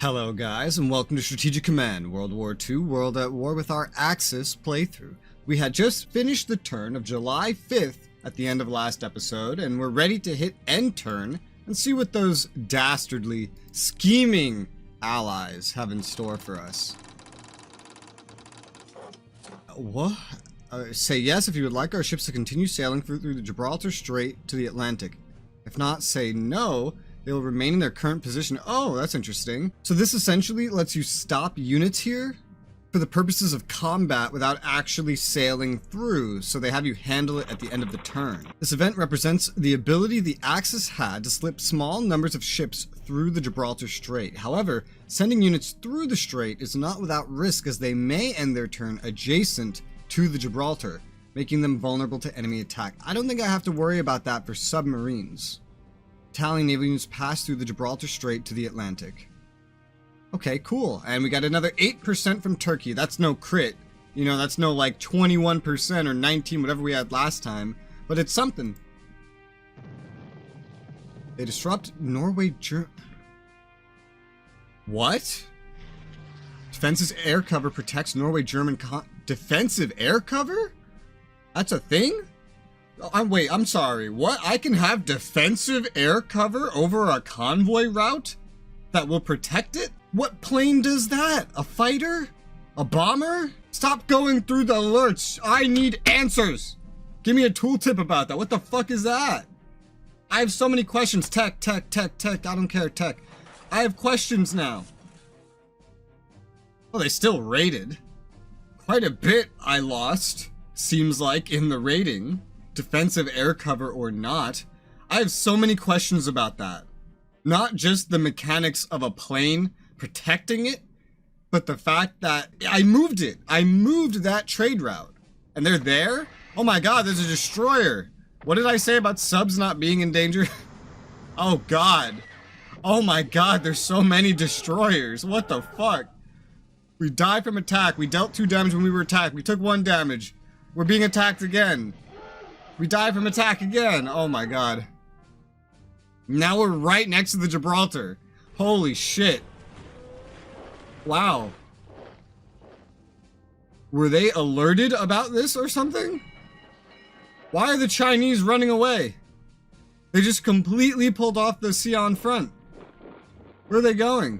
Hello guys, and welcome to Strategic Command, World War II, World at War with our Axis playthrough. We had just finished the turn of July 5th at the end of last episode, and we're ready to hit end turn and see what those dastardly, scheming allies have in store for us. What? Say yes if you would like our ships to continue sailing through the Gibraltar Strait to the Atlantic. If not, say no. They will remain in their current position. Oh, that's interesting. So this essentially lets you stop units here for the purposes of combat without actually sailing through, so they have you handle it at the end of the turn. This event represents the ability the Axis had to slip small numbers of ships through the Gibraltar Strait. However, sending units through the strait is not without risk, as they may end their turn adjacent to the Gibraltar, making them vulnerable to enemy attack. I don't think I have to worry about that for submarines. Italian naval units pass through the Gibraltar Strait to the Atlantic. Okay, cool. And we got another 8% from Turkey. That's no crit. You know, that's no like 21% or 19, whatever we had last time. But it's something. They disrupt Norway, What? Defensive air cover protects Norway German defensive air cover? That's a thing? Oh, wait, I'm sorry. What? I can have defensive air cover over a convoy route that will protect it? What plane does that? A fighter? A bomber? Stop going through the alerts. I need answers. Give me a tooltip about that. What the fuck is that? I have so many questions. Tech. I don't care, tech. I have questions now. Well, they still rated. Quite a bit I lost, seems like, in the rating. Defensive air cover or not. I have so many questions about that. Not just the mechanics of a plane protecting it, but the fact that I moved it. I moved that trade route. And they're there? Oh my god, there's a destroyer. What did I say about subs not being in danger? Oh god. Oh my god, there's so many destroyers. What the fuck? We died from attack. We dealt 2 damage when we were attacked. We took 1 damage. We're being attacked again. We died from attack again. Oh my god. Now we're right next to the Gibraltar. Holy shit. Wow. Were they alerted about this or something? Why are the Chinese running away? They just completely pulled off the Xi'an front. Where are they going?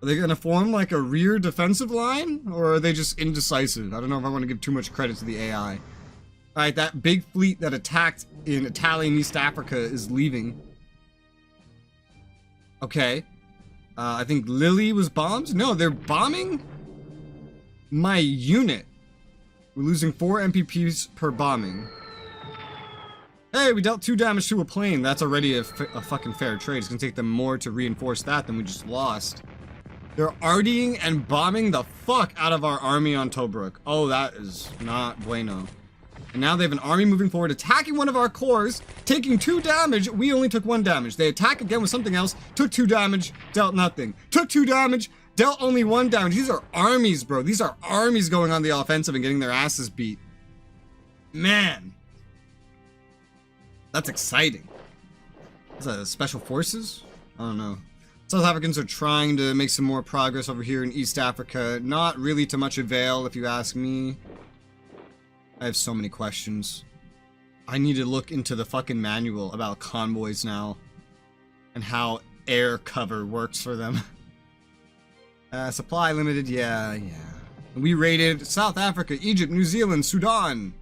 Are they going to form like a rear defensive line? Or are they just indecisive? I don't know if I want to give too much credit to the AI. Alright, that big fleet that attacked in Italian East Africa is leaving. Okay. I think Lily was bombed? No, they're bombing my unit. We're losing 4 MPPs per bombing. Hey, we dealt 2 damage to a plane. That's already a fucking fair trade. It's gonna take them more to reinforce that than we just lost. They're artying and bombing the fuck out of our army on Tobruk. Oh, that is not bueno. And now they have an army moving forward, attacking one of our cores, taking 2 damage. We only took 1 damage. They attack again with something else, took 2 damage, dealt nothing. Took 2 damage, dealt only 1 damage. These are armies, bro. These are armies going on the offensive and getting their asses beat. Man. That's exciting. Is that special forces? I don't know. South Africans are trying to make some more progress over here in East Africa. Not really to much avail, if you ask me. I have so many questions. I need to look into the fucking manual about convoys now. And how air cover works for them. Supply limited, yeah. We raided South Africa, Egypt, New Zealand, Sudan.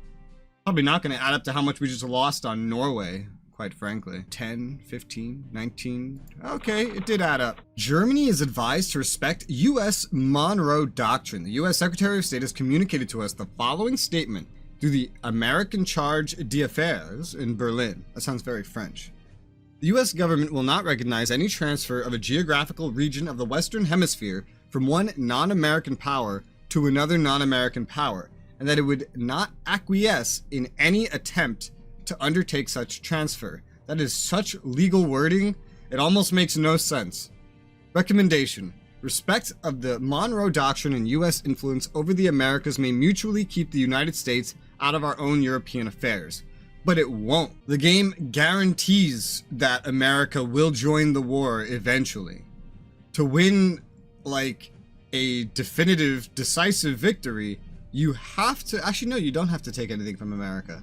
Probably not going to add up to how much we just lost on Norway, quite frankly. 10, 15, 19. Okay, it did add up. Germany is advised to respect U.S. Monroe Doctrine. The U.S. Secretary of State has communicated to us the following statement through the American Charge d'Affaires in Berlin. That sounds very French. The U.S. government will not recognize any transfer of a geographical region of the Western Hemisphere from one non-American power to another non-American power, and that it would not acquiesce in any attempt to undertake such transfer. That is such legal wording, it almost makes no sense. Recommendation. Respect of the Monroe Doctrine and U.S. influence over the Americas may mutually keep the United States out of our own European affairs. But it won't. The game guarantees that America will join the war eventually. to win, like, a definitive, decisive victory, you have to... Actually, no, you don't have to take anything from America.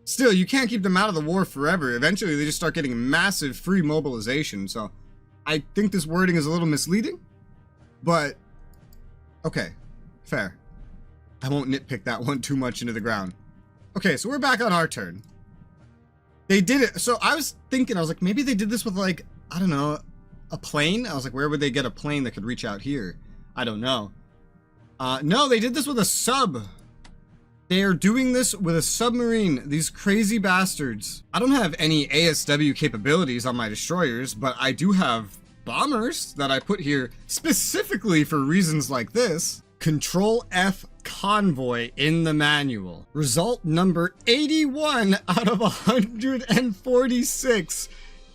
Still, you can't keep them out of the war forever. Eventually, they just start getting massive free mobilization, so I think this wording is a little misleading, but okay, fair. I won't nitpick that one too much into the ground. Okay, so we're back on our turn. They did it. So I was thinking, I was like, maybe they did this with, like, I don't know, a plane? I was like, where would they get a plane that could reach out here? I don't know. No, they did this with a sub. They are doing this with a submarine, these crazy bastards. I don't have any ASW capabilities on my destroyers, but I do have bombers that I put here specifically for reasons like this. Control F convoy in the manual. Result number 81 out of 146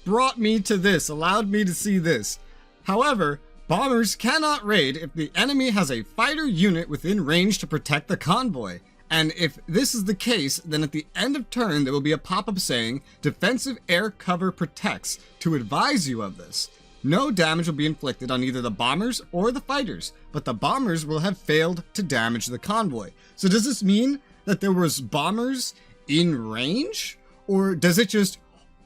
brought me to this, allowed me to see this. However, bombers cannot raid if the enemy has a fighter unit within range to protect the convoy. And if this is the case, then at the end of turn, there will be a pop-up saying, defensive air cover protects, to advise you of this. No damage will be inflicted on either the bombers or the fighters, but the bombers will have failed to damage the convoy. So does this mean that there was bombers in range? Or does it just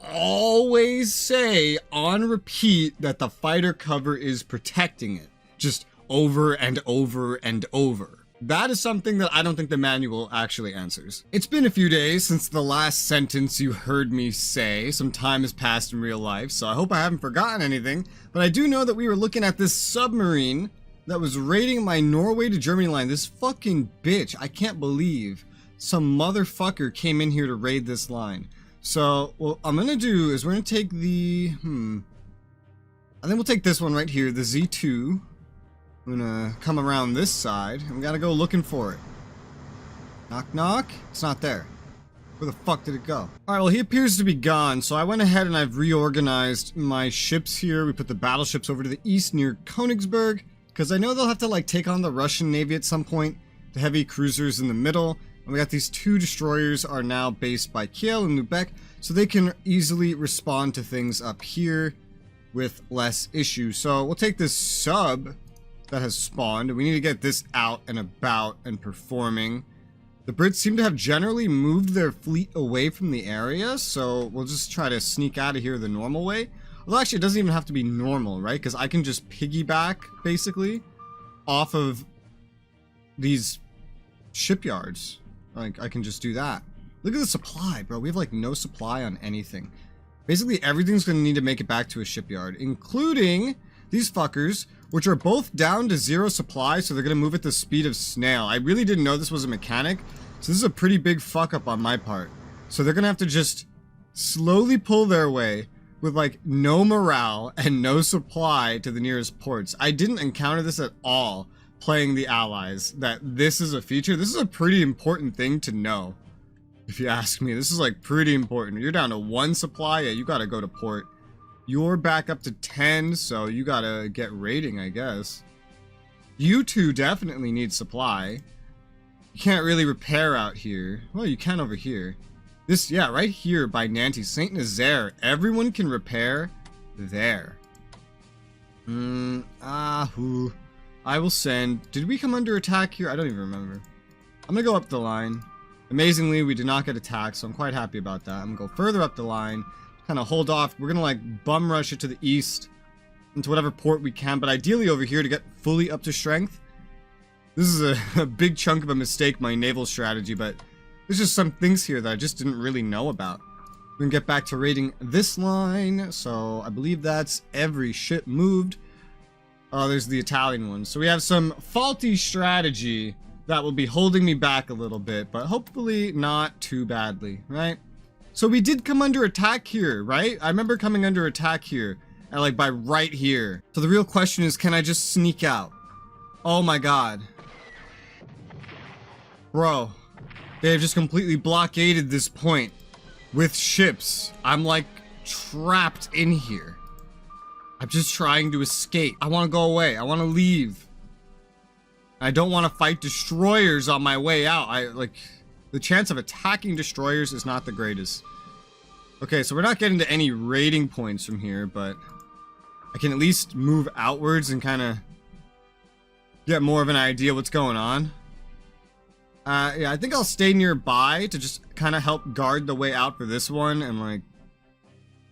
always say on repeat that the fighter cover is protecting it? Just over and over and over. That is something that I don't think the manual actually answers. It's been a few days since the last sentence you heard me say. Some time has passed in real life, so I hope I haven't forgotten anything. But I do know that we were looking at this submarine that was raiding my Norway to Germany line. This fucking bitch, I can't believe some motherfucker came in here to raid this line. So what I'm gonna do is we're gonna take the, I think we'll take this one right here, the Z2. I'm gonna come around this side, and we gotta go looking for it. Knock, knock. It's not there. Where the fuck did it go? Alright, well, he appears to be gone, so I went ahead and I've reorganized my ships here. We put the battleships over to the east near Königsberg, because I know they'll have to, like, take on the Russian Navy at some point. The heavy cruisers in the middle. And we got these two destroyers are now based by Kiel and Lubeck, so they can easily respond to things up here with less issue. So we'll take this sub that has spawned. We need to get this out and about and performing. The Brits seem to have generally moved their fleet away from the area, so we'll just try to sneak out of here the normal way. Well, actually, it doesn't even have to be normal, right? Because I can just piggyback, basically, off of these shipyards. Like, I can just do that. Look at the supply, bro. We have, like, no supply on anything. Basically, everything's going to need to make it back to a shipyard, including these fuckers, which are both down to 0 supply, so they're going to move at the speed of snail. I really didn't know this was a mechanic, so this is a pretty big fuck up on my part. So they're going to have to just slowly pull their way with, like, no morale and no supply to the nearest ports. I didn't encounter this at all playing the Allies, that this is a feature. This is a pretty important thing to know, if you ask me. This is, like, pretty important. You're down to 1 supply, yeah, you got to go to port. You're back up to 10, so you gotta get raiding, I guess. You two definitely need supply. You can't really repair out here. Well, you can over here. This, yeah, right here by Nantes, Saint Nazaire. Everyone can repair there. I will send. Did we come under attack here? I don't even remember. I'm gonna go up the line. Amazingly, we did not get attacked, so I'm quite happy about that. I'm gonna go further up the line. Kind of hold off. We're gonna, like, bum rush it to the east into whatever port we can, but ideally over here to get fully up to strength. This is a big chunk of a mistake, my naval strategy, but there's just some things here that I just didn't really know about. We can get back to raiding this line, so I believe that's every ship moved. Oh, there's the Italian one. So we have some faulty strategy that will be holding me back a little bit, but hopefully not too badly, right? So we did come under attack here, right? I remember coming under attack here, and, like, by right here. So the real question is, can I just sneak out? Oh my god. Bro, they have just completely blockaded this point with ships. I'm, like, trapped in here. I'm just trying to escape. I want to go away. I want to leave. I don't want to fight destroyers on my way out. The chance of attacking destroyers is not the greatest. Okay, so we're not getting to any raiding points from here, but I can at least move outwards and kind of get more of an idea what's going on. Yeah, I think I'll stay nearby to just kind of help guard the way out for this one and, like,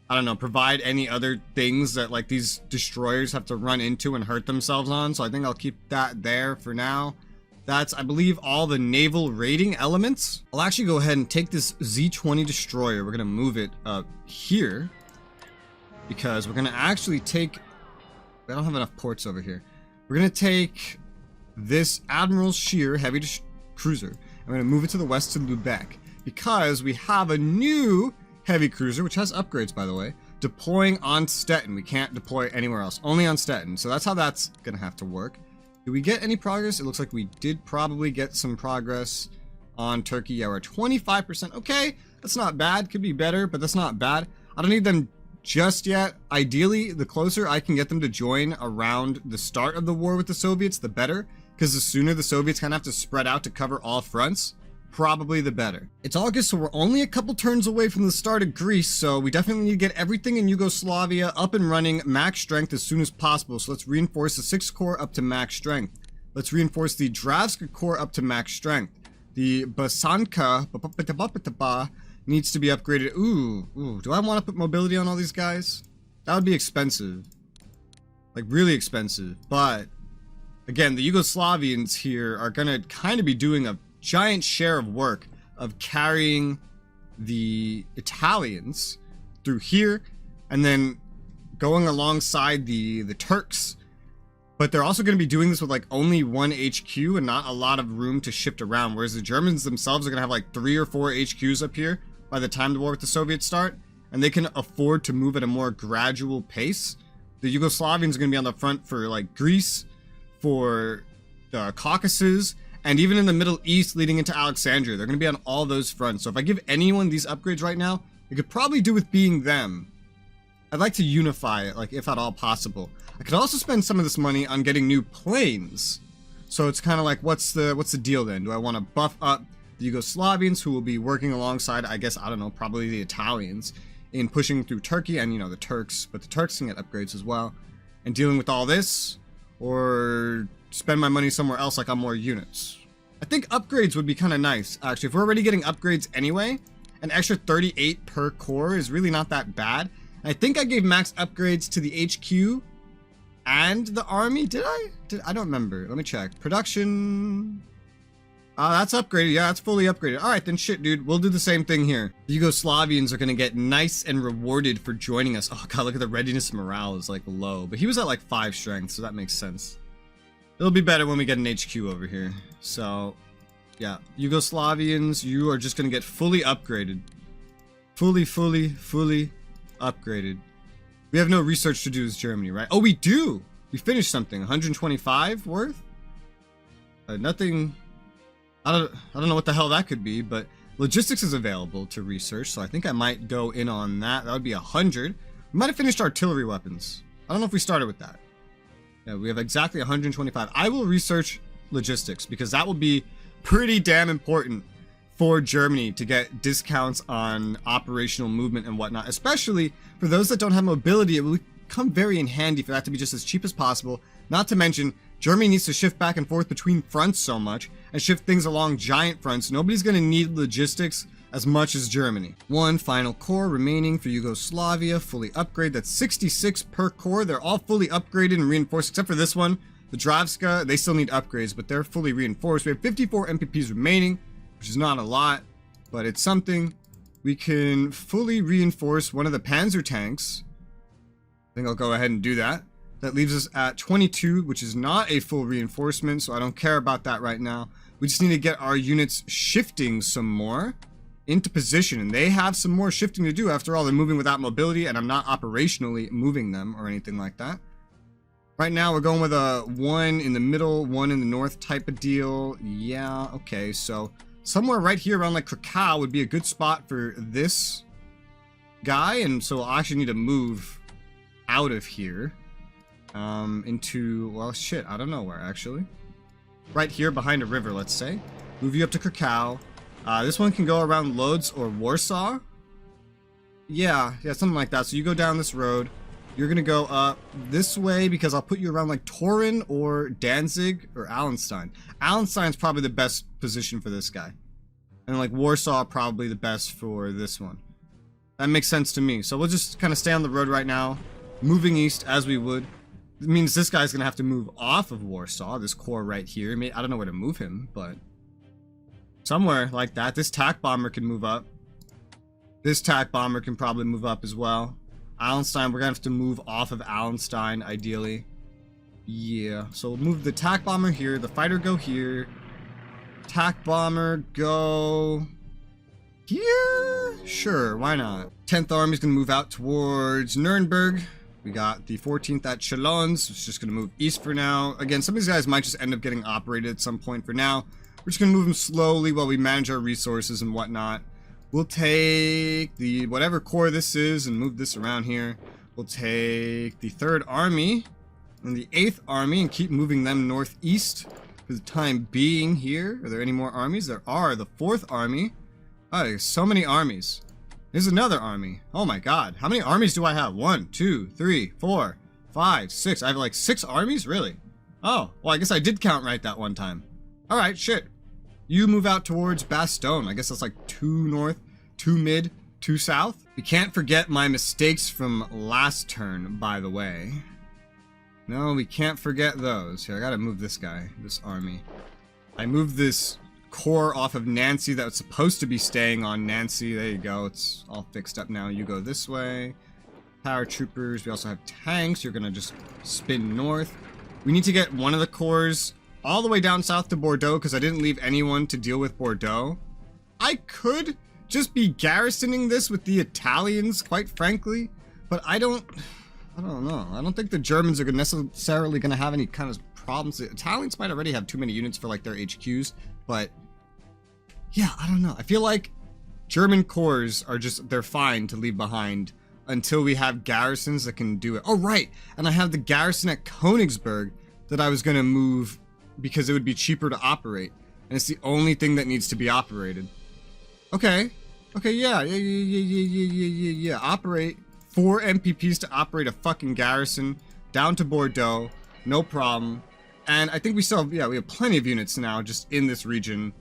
I don't know, provide any other things that, like, these destroyers have to run into and hurt themselves on. So I think I'll keep that there for now. That's, I believe, all the naval raiding elements. I'll actually go ahead and take this Z-20 destroyer. We're going to move it up here because we're going to actually take... I don't have enough ports over here. We're going to take this Admiral Scheer heavy cruiser. I'm going to move it to the west to Lubeck because we have a new heavy cruiser, which has upgrades, by the way, deploying on Stettin. We can't deploy anywhere else, only on Stettin. So that's how that's going to have to work. Did we get any progress? It looks like we did probably get some progress on Turkey. Yeah, we're at 25%. Okay, that's not bad. Could be better, but that's not bad. I don't need them just yet. Ideally, the closer I can get them to join around the start of the war with the Soviets, the better. Because the sooner the Soviets kind of have to spread out to cover all fronts, probably the better. It's August, so we're only a couple turns away from the start of Greece, so we definitely need to get everything in Yugoslavia up and running max strength as soon as possible. So let's reinforce the 6th Corps up to max strength. Let's reinforce the Dravska Corps up to max strength. The Basanka needs to be upgraded. Ooh, do I want to put mobility on all these guys? That would be expensive. Like, really expensive. But, again, the Yugoslavians here are going to kind of be doing a giant share of work of carrying the Italians through here and then going alongside the Turks. But they're also going to be doing this with like only one HQ and not a lot of room to shift around, whereas the Germans themselves are going to have like 3 or 4 HQs up here by the time the war with the Soviets start, and they can afford to move at a more gradual pace. The Yugoslavians are going to be on the front for like Greece, for the Caucasus, and even in the Middle East leading into Alexandria. They're going to be on all those fronts. So if I give anyone these upgrades right now, it could probably do with being them. I'd like to unify it, like, if at all possible. I could also spend some of this money on getting new planes. So it's kind of like, what's the deal then? Do I want to buff up the Yugoslavians, who will be working alongside, I guess, I don't know, probably the Italians, in pushing through Turkey and, you know, the Turks, but the Turks can get upgrades as well, and dealing with all this, or spend my money somewhere else like on more units? I think upgrades would be kind of nice, actually. If we're already getting upgrades anyway, an extra 38 per core is really not that bad. I think I gave max upgrades to the HQ and the army. Did I? I don't remember. Let me check. Production. That's upgraded. Yeah, that's fully upgraded. All right, then shit, dude. We'll do the same thing here. The Yugoslavians are going to get nice and rewarded for joining us. Oh, God, look at the readiness morale is, like, low. But he was at, like, 5 strength, so that makes sense. It'll be better when we get an HQ over here. So, yeah. Yugoslavians, you are just going to get fully upgraded. Fully upgraded. We have no research to do as Germany, right? Oh, we do! We finished something. 125 worth? Nothing... I don't know what the hell that could be, but logistics is available to research, so I think I might go in on that. That would be 100. We might have finished artillery weapons. I don't know if we started with that. Yeah, we have exactly 125. I will research logistics because that will be pretty damn important for Germany to get discounts on operational movement and whatnot, especially for those that don't have mobility. It will come very in handy for that to be just as cheap as possible. Not to mention, Germany needs to shift back and forth between fronts so much and shift things along giant fronts. Nobody's going to need logistics as much as Germany. One final core remaining for Yugoslavia, fully upgrade. That's 66 per core. They're all fully upgraded and reinforced, except for this one, the Dravska. They still need upgrades, but they're fully reinforced. We have 54 MPPs remaining, which is not a lot, but it's something. We can fully reinforce one of the Panzer tanks. I think I'll go ahead and do that. That leaves us at 22, which is not a full reinforcement, so I don't care about that right now. We just need to get our units shifting some more into position, and they have some more shifting to do. After all, they're moving without mobility, and I'm not operationally moving them or anything like that. Right now, we're going with a 1 in the middle, 1 in the north type of deal. Yeah, okay, so somewhere right here around like Krakow would be a good spot for this guy, and so I'll actually need to move out of here. Into, well, shit, I don't know where, actually. Right here behind a river, let's say. Move you up to Krakow. This one can go around Lodz or Warsaw. Yeah, something like that. So you go down this road, You're gonna go up this way because I'll put you around like Torin or Danzig or Allenstein. Allenstein's probably the best position for this guy. And like Warsaw probably the best for this one. That makes sense to me. So we'll just kind of stay on the road right now, moving east as we would. It means this guy's gonna have to move off of Warsaw, this core right here. I don't know where to move him, but somewhere like that. This TAC bomber can move up. This TAC bomber can probably move up as well. Allenstein, we're gonna have to move off of Allenstein, ideally. Yeah, so we'll move the TAC bomber here, the fighter go here. TAC bomber go here? Sure, why not? 10th Army's gonna move out towards Nuremberg. We got the 14th at Chalons. It's just gonna move east for now. Again, some of these guys might just end up getting operated at some point. For now, we're just gonna move them slowly while we manage our resources and whatnot. We'll take the whatever corps this is and move this around here. We'll take the 3rd Army and the 8th Army and keep moving them northeast for the time being here. Are there any more armies? There are. The 4th Army. Oh, there's so many armies. There's another army. Oh my god. How many armies do I have? 1, 2, 3, 4, 5, 6. I have like 6 armies? Really? Oh, well, I guess I did count right that one time. Alright, shit. You move out towards Bastogne. I guess that's like 2 north, 2 mid, 2 south. We can't forget my mistakes from last turn, by the way. No, we can't forget those. Here, I gotta move this guy, this army. I moved this corps off of Nancy that was supposed to be staying on Nancy. There you go. It's all fixed up now. You go this way. Paratroopers. We also have tanks. You're gonna just spin north. We need to get one of the corps all the way down south to Bordeaux because I didn't leave anyone to deal with Bordeaux. I could just be garrisoning this with the Italians, quite frankly, but I don't know. I don't think the Germans are necessarily going to have any kind of problems. The Italians might already have too many units for like their HQs, but yeah, I don't know. I feel like German corps are they're fine to leave behind until we have garrisons that can do it. Oh, right. And I have the garrison at Königsberg that I was going to move because it would be cheaper to operate. And it's the only thing that needs to be operated. Okay. Okay, yeah. Operate 4 MPPs to operate a fucking garrison down to Bordeaux. No problem. And I think we still have, we have plenty of units now just in this region.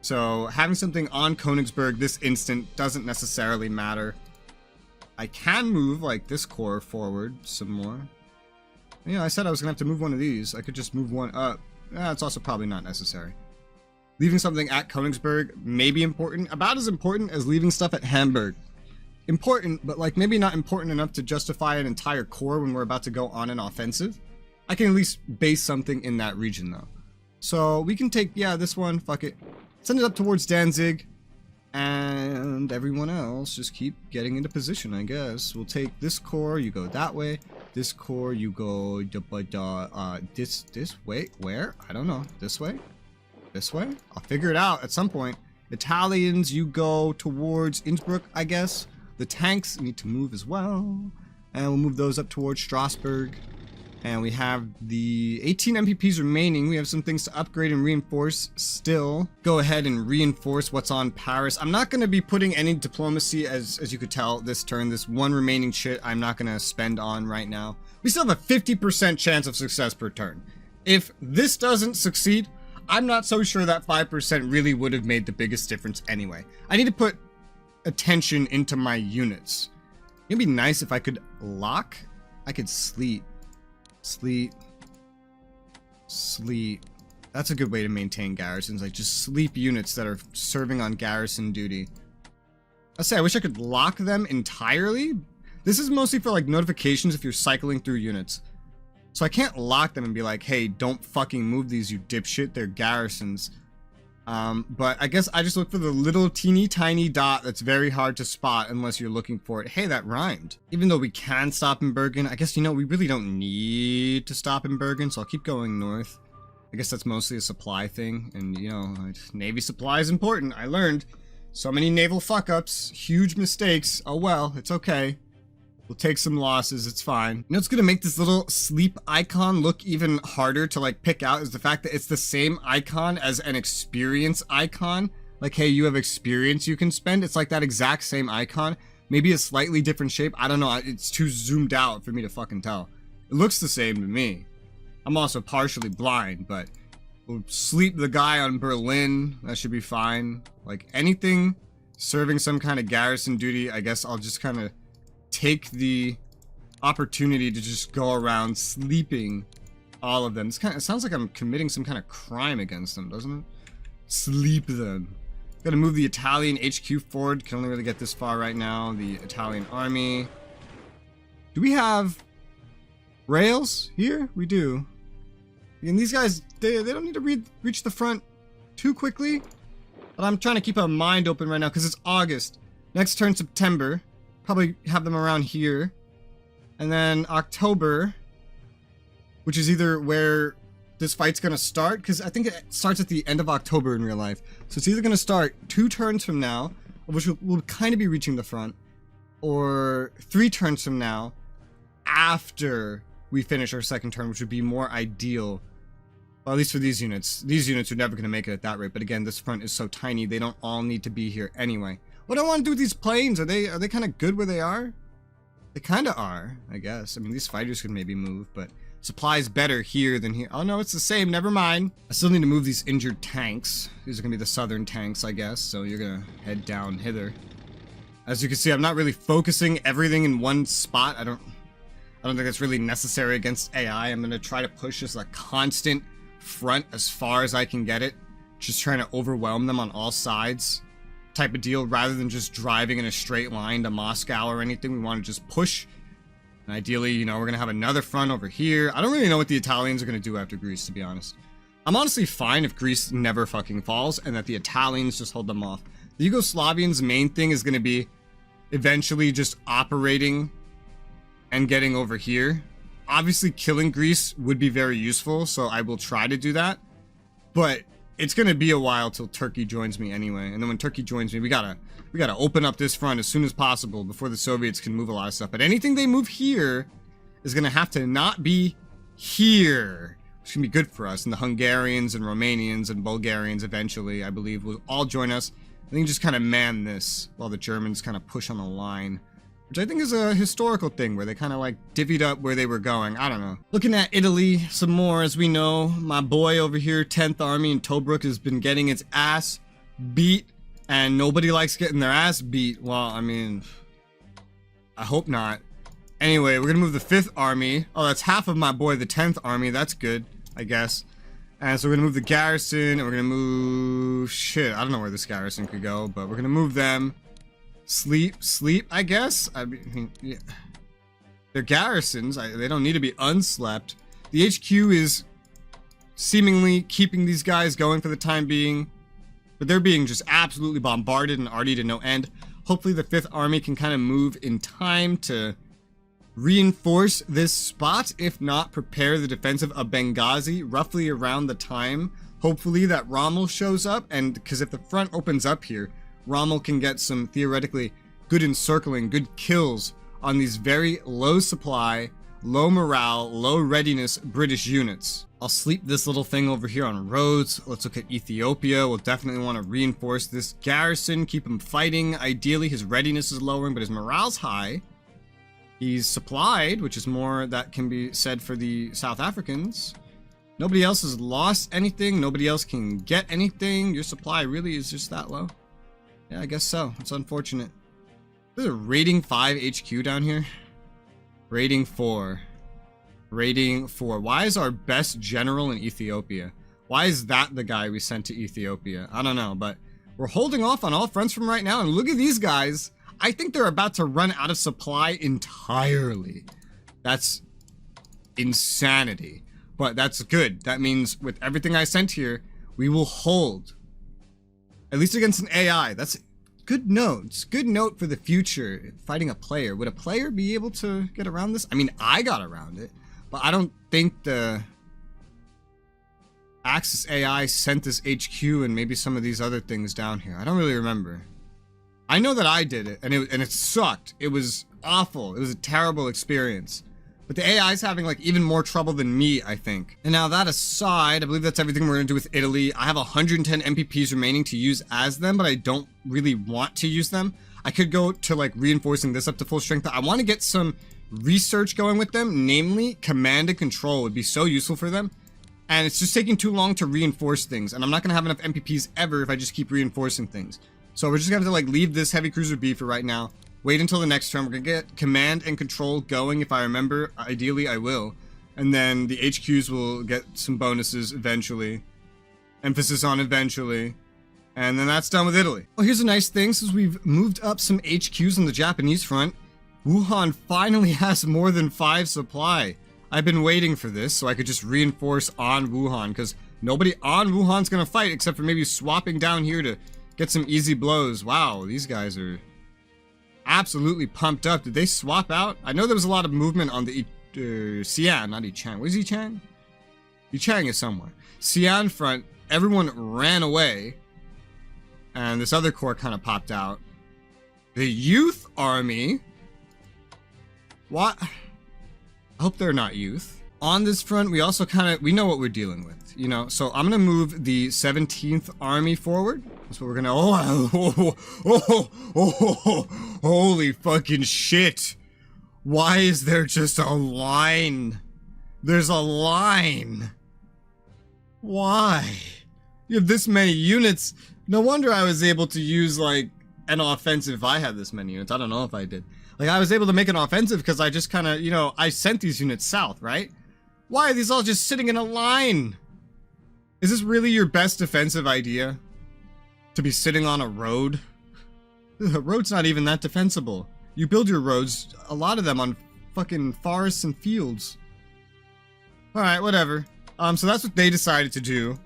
So having something on Königsberg this instant doesn't necessarily matter. I can move like this corps forward some more. You know, I said I was gonna have to move one of these. I could just move one up. It's also probably not necessary. Leaving something at Königsberg may be important. About as important as leaving stuff at Hamburg. Important, but like maybe not important enough to justify an entire corps when we're about to go on an offensive. I can at least base something in that region though. So we can take, this one, fuck it. Send it up towards Danzig. And everyone else just keep getting into position, I guess. We'll take this corps, you go that way. This corps, you go this way. Where? I don't know. This way? This way? I'll figure it out at some point. Italians, you go towards Innsbruck, I guess. The tanks need to move as well. And we'll move those up towards Strasbourg. And we have the 18 MPPs remaining. We have some things to upgrade and reinforce still. Go ahead and reinforce what's on Paris. I'm not going to be putting any diplomacy, as you could tell, this turn. This one remaining shit I'm not going to spend on right now. We still have a 50% chance of success per turn. If this doesn't succeed, I'm not so sure that 5% really would have made the biggest difference anyway. I need to put attention into my units. It'd be nice if I could lock. I could sleep. Sleep. That's a good way to maintain garrisons. Like just sleep units that are serving on garrison duty. I say I wish I could lock them entirely. This is mostly for like notifications if you're cycling through units. So I can't lock them and be like, hey, don't fucking move these, you dipshit. They're garrisons. But I guess I just look for the little teeny tiny dot that's very hard to spot unless you're looking for it. Hey, that rhymed. Even though we can stop in Bergen, I guess, we really don't need to stop in Bergen, so I'll keep going north. I guess that's mostly a supply thing, and, Navy supply is important. I learned so many naval fuck-ups, huge mistakes. Oh well, it's okay. We'll take some losses, it's fine. What's gonna make this little sleep icon look even harder to like pick out is the fact that it's the same icon as an experience icon. Like, hey, you have experience you can spend. It's like that exact same icon. Maybe a slightly different shape. I don't know. It's too zoomed out for me to fucking tell. It looks the same to me. I'm also partially blind, but we'll sleep the guy on Berlin. That should be fine. Like anything serving some kind of garrison duty, I guess I'll just kind of take the opportunity to just go around sleeping all of them. It sounds like I'm committing some kind of crime against them, doesn't it? Sleep them. Gotta move the Italian HQ forward. Can only really get this far right now. The Italian army. Do we have rails here? We do. And these guys, they don't need to reach the front too quickly. But I'm trying to keep a mind open right now because it's August. Next turn, September. Probably have them around here. And then October, which is either where this fight's gonna start, because I think it starts at the end of October in real life. So it's either gonna start 2 turns from now, which we'll kind of be reaching the front, or 3 turns from now, after we finish our second turn, which would be more ideal. Well, at least for these units. These units are never gonna make it at that rate, but again, this front is so tiny, they don't all need to be here anyway. What do I want to do with these planes? Are they kind of good where they are? They kind of are, I guess. I mean, these fighters could maybe move, but supply's better here than here. Oh no, it's the same, never mind. I still need to move these injured tanks. These are gonna be the southern tanks, I guess, so you're gonna head down hither. As you can see, I'm not really focusing everything in one spot. I don't think that's really necessary against AI. I'm gonna try to push just a constant front as far as I can get it. Just trying to overwhelm them on all sides type of deal, rather than just driving in a straight line to Moscow or anything. We want to just push. And ideally, you know, we're going to have another front over here. I don't really know what the Italians are going to do after Greece, to be honest. I'm honestly fine if Greece never fucking falls and that the Italians just hold them off. The Yugoslavians' main thing is going to be eventually just operating and getting over here. Obviously, killing Greece would be very useful, so I will try to do that. But it's going to be a while till Turkey joins me anyway. And then when Turkey joins me, we gotta open up this front as soon as possible before the Soviets can move a lot of stuff. But anything they move here is going to have to not be here. It's going to be good for us. And the Hungarians and Romanians and Bulgarians eventually, I believe, will all join us. I think just kind of man this while the Germans kind of push on the line. Which I think is a historical thing where they kind of like divvied up where they were going. I don't know. Looking at Italy some more, as we know, my boy over here, 10th Army in Tobruk, has been getting its ass beat. And nobody likes getting their ass beat. Well, I mean, I hope not. Anyway, we're going to move the 5th Army. Oh, that's half of my boy, the 10th Army. That's good, I guess. And so we're going to move the garrison. And we're going to move... Shit, I don't know where this garrison could go. But we're going to move them. Sleep, I guess. I mean, yeah. They're garrisons. They don't need to be unslept. The HQ is seemingly keeping these guys going for the time being, but they're being just absolutely bombarded and already to no end. Hopefully the 5th Army can kind of move in time to reinforce this spot, if not prepare the defensive of Benghazi roughly around the time, hopefully, that Rommel shows up. And because if the front opens up here, Rommel can get some theoretically good encircling, good kills on these very low supply, low morale, low readiness British units. I'll sleep this little thing over here on Rhodes. Let's look at Ethiopia. We'll definitely want to reinforce this garrison, keep him fighting. Ideally, his readiness is lowering, but his morale's high. He's supplied, which is more that can be said for the South Africans. Nobody else has lost anything. Nobody else can get anything. Your supply really is just that low. Yeah, I guess so. It's unfortunate. There's a rating 5 HQ down here. Rating 4. Rating 4. Why is our best general in Ethiopia? Why is that the guy we sent to Ethiopia? I don't know, but we're holding off on all fronts from right now. And look at these guys. I think they're about to run out of supply entirely. That's insanity. But that's good. That means with everything I sent here, we will hold. At least against an AI. That's good notes. Good note for the future. Fighting a player. Would a player be able to get around this? I mean, I got around it. But I don't think the Axis AI sent this HQ and maybe some of these other things down here. I don't really remember. I know that I did it, and it sucked. It was awful. It was a terrible experience. But the AI's having like even more trouble than me, I think. And now that aside, I believe that's everything we're gonna do with Italy. I have 110 MPPs remaining to use as them, but I don't really want to use them. I could go to like reinforcing this up to full strength. I want to get some research going with them, namely command and control would be so useful for them. And it's just taking too long to reinforce things, and I'm not gonna have enough MPPs ever if I just keep reinforcing things. So we're just gonna have to like leave this heavy cruiser B for right now. Wait until the next turn. We're gonna get command and control going if I remember. Ideally, I will. And then the HQs will get some bonuses eventually. Emphasis on eventually. And then that's done with Italy. Well, here's a nice thing. Since we've moved up some HQs on the Japanese front, Wuhan finally has more than 5 supply. I've been waiting for this so I could just reinforce on Wuhan, because nobody on Wuhan's gonna fight except for maybe swapping down here to get some easy blows. Wow, these guys are absolutely pumped up. Did they swap out? I know there was a lot of movement on the Xi'an, not Yichang. Where's Yichang? Yichang is somewhere. Xi'an front, everyone ran away, and this other corps kind of popped out. The youth army? What? I hope they're not youth. On this front, we also we know what we're dealing with, you know? So I'm gonna move the 17th Army forward. That's what we're gonna, holy fucking shit. Why is there just a line? There's a line. Why? You have this many units. No wonder I was able to use like an offensive if I had this many units. I don't know if I did. Like, I was able to make an offensive because I just kind of, you know, I sent these units south, right? Why are these all just sitting in a line? Is this really your best defensive idea? To be sitting on a road? The road's not even that defensible. You build your roads, a lot of them on fucking forests and fields. Alright, whatever. So that's what they decided to do.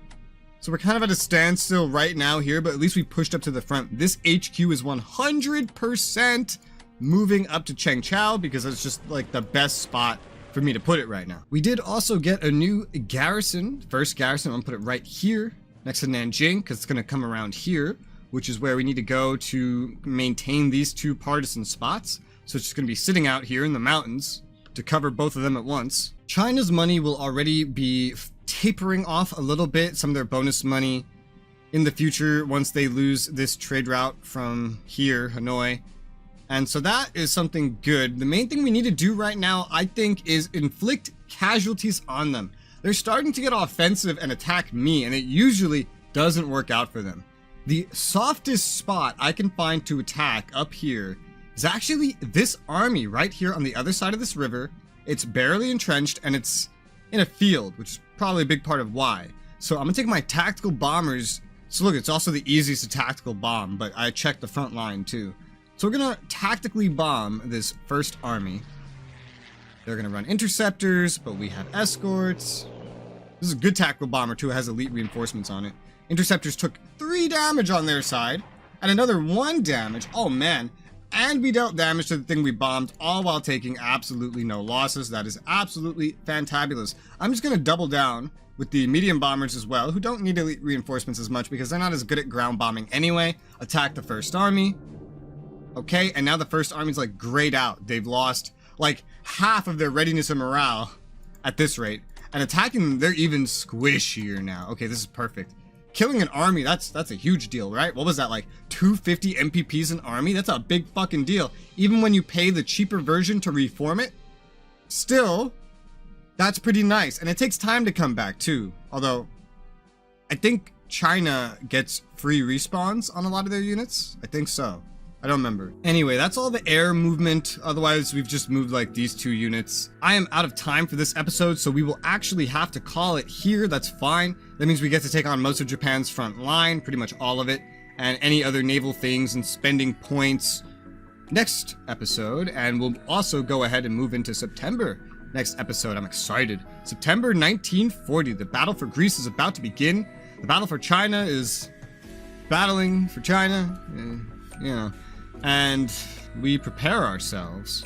So we're kind of at a standstill right now here, but at least we pushed up to the front. This HQ is 100% moving up to Chengchao because it's just like the best spot for me to put it right now. We did also get a new garrison, first garrison. I'm gonna put it right here next to Nanjing because it's gonna come around here, which is where we need to go to maintain these 2 partisan spots. So it's just gonna be sitting out here in the mountains to cover both of them at once. China's money will already be tapering off a little bit, some of their bonus money in the future once they lose this trade route from here, Hanoi. And so that is something good. The main thing we need to do right now, I think, is inflict casualties on them. They're starting to get offensive and attack me, and it usually doesn't work out for them. The softest spot I can find to attack up here is actually this army right here on the other side of this river. It's barely entrenched, and it's in a field, which is probably a big part of why. So I'm gonna take my tactical bombers. So look, it's also the easiest to tactical bomb, but I checked the front line too. So we're gonna tactically bomb this first army. They're gonna run interceptors, but we have escorts. This is a good tactical bomber too. It has elite reinforcements on it. Interceptors took 3 damage on their side, and another 1 damage. Oh man. And we dealt damage to the thing we bombed, all while taking absolutely no losses. That is absolutely fantabulous. I'm just gonna double down with the medium bombers as well, who don't need elite reinforcements as much because they're not as good at ground bombing anyway. Attack the first army. Okay, and now the first army's like grayed out. They've lost like half of their readiness and morale at this rate. And attacking them, they're even squishier now. Okay, this is perfect. Killing an army, that's a huge deal, right? What was that, like 250 MPPs an army? That's a big fucking deal. Even when you pay the cheaper version to reform it, still, that's pretty nice. And it takes time to come back too. Although, I think China gets free respawns on a lot of their units. I think so. I don't remember. Anyway, that's all the air movement. Otherwise, we've just moved like these 2 units. I am out of time for this episode, so we will actually have to call it here. That's fine. That means we get to take on most of Japan's front line, pretty much all of it, and any other naval things and spending points next episode. And we'll also go ahead and move into September next episode. I'm excited. September 1940. The battle for Greece is about to begin. The battle for China is battling for China. You know. And we prepare ourselves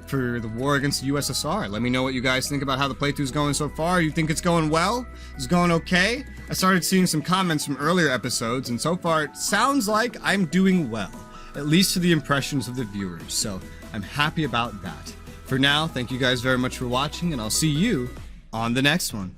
for the war against the USSR. Let me know what you guys think about how the playthrough's going so far. You think it's going well? It's going okay? I started seeing some comments from earlier episodes, and so far it sounds like I'm doing well, at least to the impressions of the viewers, so I'm happy about that. For now, thank you guys very much for watching, and I'll see you on the next one.